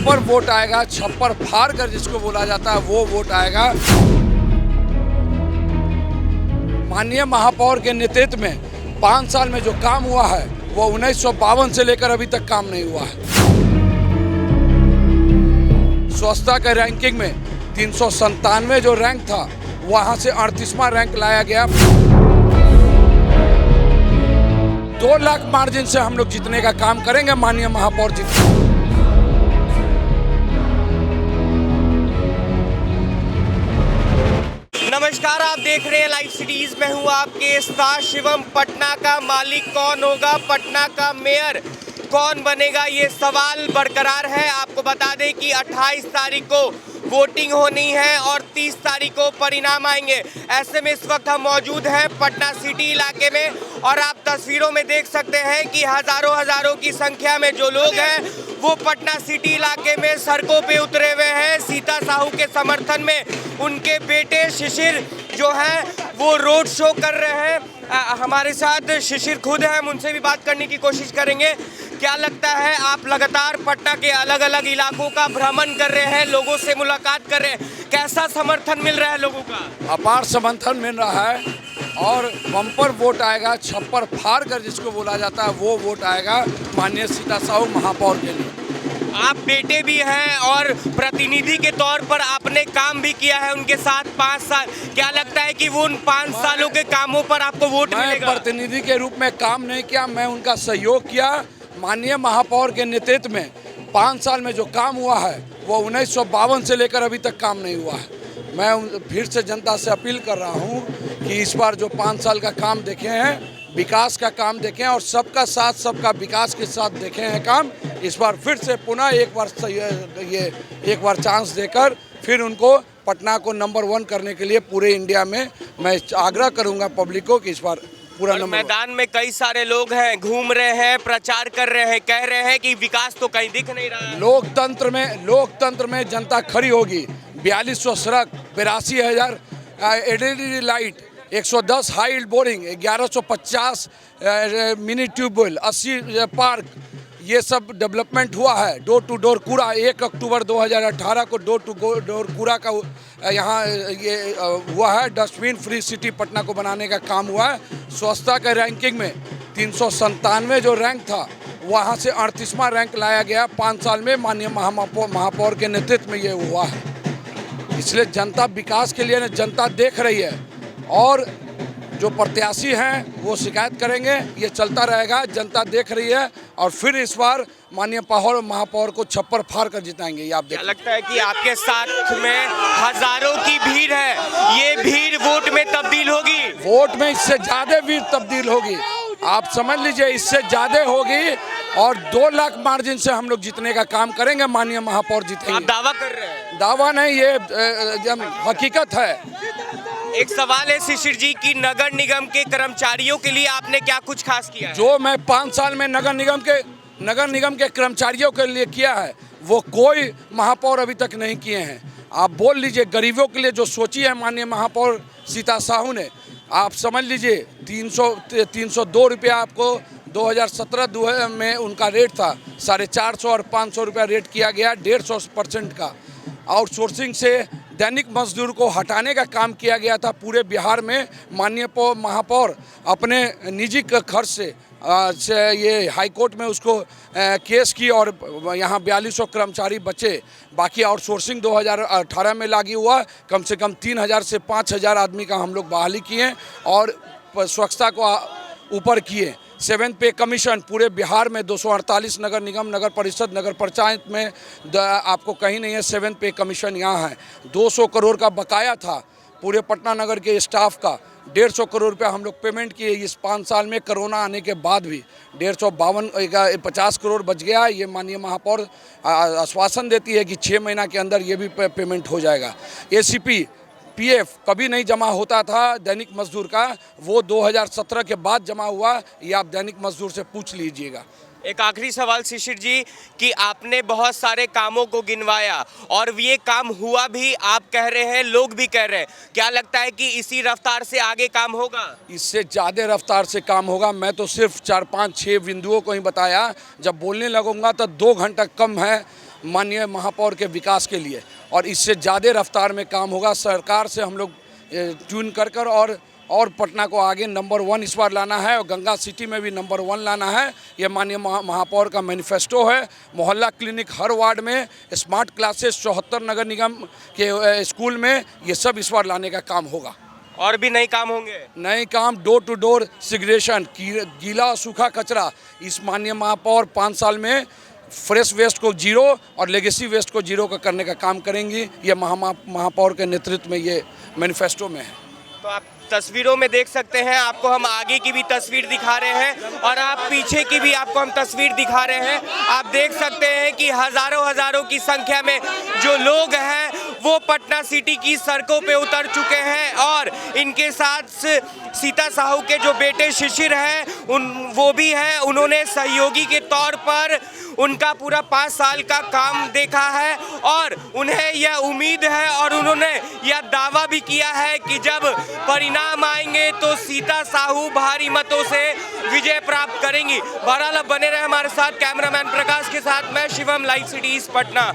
Bumper vote आएगा, छप्पर फाड़ कर जिसको बोला जाता है वो वोट आएगा। माननीय महापौर के नेतृत्व में 5 साल में जो काम हुआ है वो 1952 से लेकर अभी तक काम नहीं हुआ है। स्वच्छता के रैंकिंग में 397 जो रैंक था वहां से 38वां रैंक लाया गया। 2 लाख मार्जिन से हम लोग जीतने का काम करेंगे। माननीय महापौर जी, नमस्कार, आप देख रहे हैं लाइव सिटीज। मैं हूं आपके साथ शिवम। पटना का मालिक कौन होगा, पटना का मेयर कौन बनेगा, ये सवाल बरकरार है। आपको बता दें कि 28 तारीख को वोटिंग होनी है और 30 तारीख को परिणाम आएंगे। ऐसे में इस वक्त हम मौजूद हैं पटना सिटी इलाके में और आप तस्वीरों में देख सकते हैं कि हजारों की संख्या में जो लोग हैं वो पटना सिटी इलाके में सड़कों पे उतरे हुए हैं सीता साहू के समर्थन में। उनके बेटे शिशिर जो हैं वो रोड शो कर रहे हैं। हमारे साथ शिशिर खुद हैं, हम उनसे भी बात करने की कोशिश करेंगे। क्या लगता है, आप लगातार पटना के अलग अलग इलाकों का भ्रमण कर रहे हैं, लोगों से मुलाकात कर रहे हैं, कैसा समर्थन मिल रहा है लोगों का? अपार समर्थन मिल रहा है और बम्पर वोट आएगा, छप्पर फाड़ कर जिसको बोला जाता है वो वोट आएगा माननीय सीता साहू महापौर के लिए। आप बेटे भी हैं और प्रतिनिधि के तौर पर आपने काम भी किया है उनके साथ 5 साल। क्या लगता है कि वो उन 5 सालों के कामों पर आपको वोट मिलेगा? मैं प्रतिनिधि के रूप में काम नहीं किया, मैं उनका सहयोग किया। माननीय महापौर के नेतृत्व में 5 साल में जो काम हुआ है वो 1952 से लेकर अभी तक काम नहीं हुआ है। मैं फिर से जनता से अपील कर रहा हूँ कि इस बार जो 5 साल का काम देखे हैं, विकास का काम देखें और सबका साथ सबका विकास के साथ देखे हैं काम। इस बार फिर से पुनः एक बार चांस देकर फिर उनको पटना को नंबर 1 करने के लिए पूरे इंडिया में मैं आग्रह करूंगा पब्लिक को कि इस बार पूरा नंबर। मैदान में कई सारे लोग हैं, घूम रहे हैं, प्रचार कर रहे हैं, कह रहे हैं कि विकास तो कहीं दिख नहीं रहा है। लोकतंत्र में जनता खड़ी होगी। 4200 सड़क, 82,000 LED light, 110 high boring, 1150 mini tubewell, 80 park, ये सब डेवलपमेंट हुआ है। डोर टू डोर कूड़ा 1 अक्टूबर 2018 को डोर टू डोर कूड़ा का यहाँ ये हुआ है। डस्टबिन फ्री सिटी पटना को बनाने का काम हुआ है। स्वच्छता के रैंकिंग में 397 जो रैंक था वहाँ से 38वां रैंक लाया गया। 5 साल में माननीय महापौर के नेतृत्व में ये हुआ है। इसलिए जनता विकास के लिए जनता देख रही है और जो प्रत्याशी हैं वो शिकायत करेंगे। ये चलता रहेगा, जनता देख रही है और फिर इस बार माननीय महापौर को छप्पर फाड़ कर जिताएंगे। ये आप देख। लगता है कि आपके साथ में हजारों की भीड़ है, ये भीड़ वोट में तब्दील होगी? वोट में इससे ज्यादा भीड़ तब्दील होगी, आप समझ लीजिए, इससे ज्यादा होगी और 2 लाख मार्जिन से हम लोग जीतने का काम करेंगे। माननीय महापौर जीतेंगे। आप दावा कर रहे हैं? दावा नहीं, ये हकीकत है। एक सवाल है शिशिर जी की नगर निगम के कर्मचारियों के लिए आपने क्या कुछ खास किया है? जो मैं 5 साल में नगर निगम के कर्मचारियों के लिए किया है वो कोई महापौर अभी तक नहीं किए हैं। आप बोल लीजिए, गरीबों के लिए जो सोची है माननीय महापौर सीता साहू ने, आप समझ लीजिए 302 रुपया आपको 2017 में उनका रेट था, 450 और 500 रुपया रेट किया गया, 150% का। आउटसोर्सिंग से दैनिक मजदूर को हटाने का काम किया गया था पूरे बिहार में। माननीय महापौर अपने निजी खर्च से ये हाई कोर्ट में उसको केस की और यहाँ 4200 कर्मचारी बचे। बाकी आउटसोर्सिंग 2018 में लागू हुआ। कम से कम 3000 से 5000 आदमी का हम लोग बहाली किए और स्वच्छता को ऊपर किए। 7th पे कमीशन पूरे बिहार में 248 नगर निगम, नगर परिषद, नगर पंचायत में आपको कहीं नहीं है 7th पे कमीशन यहाँ है। 200 करोड़ का बकाया था पूरे पटना नगर के स्टाफ का, 150 करोड़ रुपया हम लोग पेमेंट किए इस 5 साल में। कोरोना आने के बाद भी 50 करोड़ बच गया। ये माननीय महापौर आश्वासन देती है कि 6 महीना के अंदर ये भी पेमेंट हो जाएगा। ACP PF कभी नहीं जमा होता था दैनिक मजदूर का, वो 2017 के बाद जमा हुआ। ये आप दैनिक मजदूर से पूछ लीजिएगा। एक आखिरी सवाल शिशिर जी कि आपने बहुत सारे कामों को गिनवाया और ये काम हुआ भी, आप कह रहे हैं, लोग भी कह रहे हैं। क्या लगता है कि इसी रफ्तार से आगे काम होगा? इससे ज़्यादा रफ्तार से काम होगा। मैं तो सिर्फ 4, 5, 6 बिंदुओं को ही बताया। जब बोलने लगूंगा तो 2 घंटा कम है माननीय महापौर के विकास के लिए, और इससे ज़्यादा रफ्तार में काम होगा। सरकार से हम लोग ट्यून कर और पटना को आगे नंबर 1 इस बार लाना है, और गंगा सिटी में भी नंबर 1 लाना है। ये माननीय महापौर का मैनिफेस्टो है। मोहल्ला क्लिनिक हर वार्ड में, स्मार्ट क्लासेस 74 नगर निगम के स्कूल में, ये सब इस बार लाने का काम होगा। और भी नए काम होंगे? नए काम, डोर टू डोर सिग्रेशन, गीला और सूखा कचरा, इस माननीय महापौर 5 साल में फ्रेश वेस्ट को 0 और लेगेसी वेस्ट को 0 का करने का काम करेंगी। ये महापौर के नेतृत्व में ये मैनिफेस्टो में है। तो आप तस्वीरों में देख सकते हैं, आपको हम आगे की भी तस्वीर दिखा रहे हैं और आप पीछे की भी आपको हम तस्वीर दिखा रहे हैं। आप देख सकते हैं कि हजारों की संख्या में जो लोग हैं वो पटना सिटी की सड़कों पे उतर चुके हैं, और इनके साथ सीता साहू के जो बेटे शिशिर हैं वो भी हैं। उन्होंने सहयोगी के तौर पर उनका पूरा 5 साल का काम देखा है, और उन्हें यह उम्मीद है और उन्होंने यह दावा भी किया है कि जब परिणाम आएंगे तो सीता साहू भारी मतों से विजय प्राप्त करेंगी। बहरहाल बने रहे हमारे साथ। कैमरामैन प्रकाश के साथ मैं शिवम, लाइव सिटीज पटना।